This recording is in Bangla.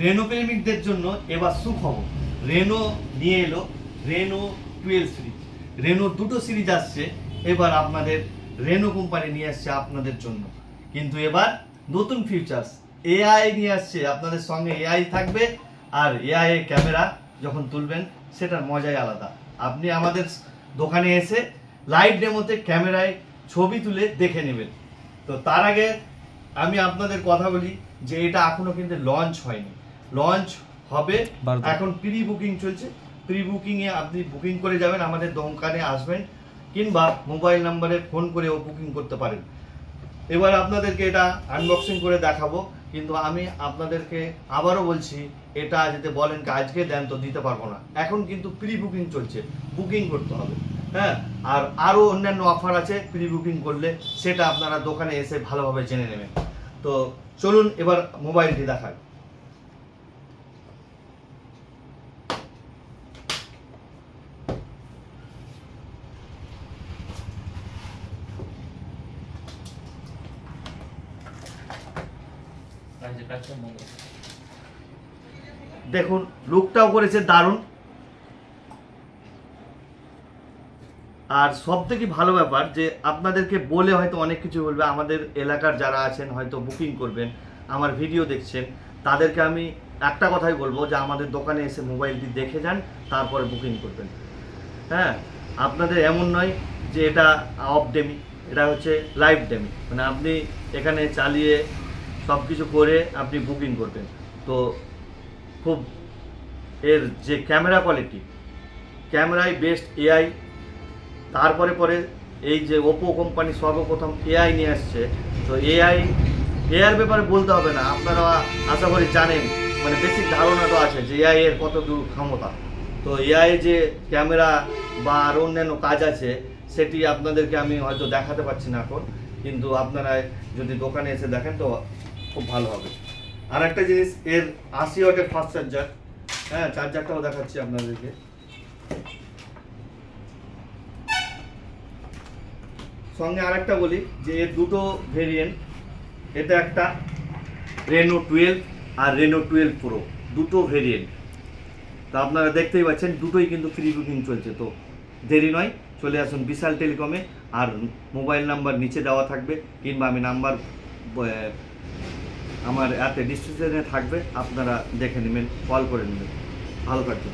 রেনো প্রেমিকদের জন্য এবার সুখবর। রেনো নিয়ে এলো রেনো 12 সিরিজ। রেনোর দুটো সিরিজ আসছে, এবার আপনাদের রেনো কোম্পানি নিয়ে আসছে আপনাদের জন্য। কিন্তু এবার নতুন ফিচার্স এআই নিয়ে আসছে, আপনাদের সঙ্গে এআই থাকবে। আর এআই এর ক্যামেরা যখন তুলবেন সেটার মজাই আলাদা। আপনি আমাদের দোকানে এসে লাইভ ডেমোতে ক্যামেরায় ছবি তুলে দেখে নেবেন। তো তার আগে আমি আপনাদের কথা বলি যে এটা এখনো কিন্তু লঞ্চ হয়নি, লঞ্চ হবে। এখন প্রি বুকিং চলছে, প্রি বুকিং এ আপনি বুকিং করে যাবেন, আমাদের দোকানে আসবেন, কিংবা মোবাইল নাম্বারে ফোন করেও বুকিং করতে পারেন। এবার আপনাদেরকে এটা আনবক্সিং করে দেখাবো, কিন্তু আমি আপনাদেরকে আবারও বলছি, এটা যদি বলেন কি আজকে দেন তো দিতে পারবো না। এখন কিন্তু প্রি বুকিং চলছে, বুকিং করতে হবে। হ্যাঁ, আর আরও অন্যান্য অফার আছে প্রি বুকিং করলে, সেটা আপনারা দোকানে এসে ভালোভাবে জেনে নেবেন। তো চলুন এবার মোবাইলটি দেখাই। দেখুন লুকটাও করেছে দারুণ। আর সব থেকে ভালো ব্যাপার যে আপনাদেরকে বলে হয়তো অনেক কিছু বলবে, আমাদের এলাকার যারা আছেন হয়তো বুকিং করবেন, আমার ভিডিও দেখছেন, তাদেরকে আমি একটা কথাই বলবো যে আমাদের দোকানে এসে মোবাইলটি দেখে যান, তারপরে বুকিং করবেন। হ্যাঁ, আপনাদের এমন নয় যে এটা অফ ডেমি, এটা হচ্ছে লাইভ ডেমি, মানে আপনি এখানে চালিয়ে সব কিছু করে আপনি বুকিং করবেন। তো খুব এর যে ক্যামেরা কোয়ালিটি, ক্যামেরায় বেস্ট এআই। তারপরে পরে এই যে ওপো কোম্পানি সর্বপ্রথম এআই নিয়ে আসছে। তো এআইয়ের ব্যাপারে বলতে হবে না, আপনারা আশা করি জানেন, মানে বেসিক ধারণা তো আছে যে এআই এর কত দূর ক্ষমতা। তো এআই যে ক্যামেরা বা আর অন্যান্য কাজ আছে সেটি আপনাদেরকে আমি হয়তো দেখাতে পারছি না এখন, কিন্তু আপনারা যদি দোকানে এসে দেখেন তো খুব ভালো হবে। আর একটা জিনিস, এর 80 ওয়াটের ফাস্ট চার্জার। হ্যাঁ, চার্জারটাও দেখাচ্ছি আপনাদেরকে। সঙ্গে আরেকটা বলি যে এর দুটো ভেরিয়েন্ট, এটা একটা রেনো 12 আর রেনো 12 প্রো, দুটো ভেরিয়েন্ট। তো আপনারা দেখতেই পাচ্ছেন দুটোই কিন্তু ফ্রি বুকিং চলছে। তো দেরি নয়, চলে আসুন বিশাল টেলিকমে। আর মোবাইল নাম্বার নিচে দেওয়া থাকবে, কিংবা আমি নাম্বার আমার অ্যাপে ডিসক্রিপশনে থাকবে, আপনারা দেখে নেবেন, কল করে নেবেন। ভালো থাকবেন।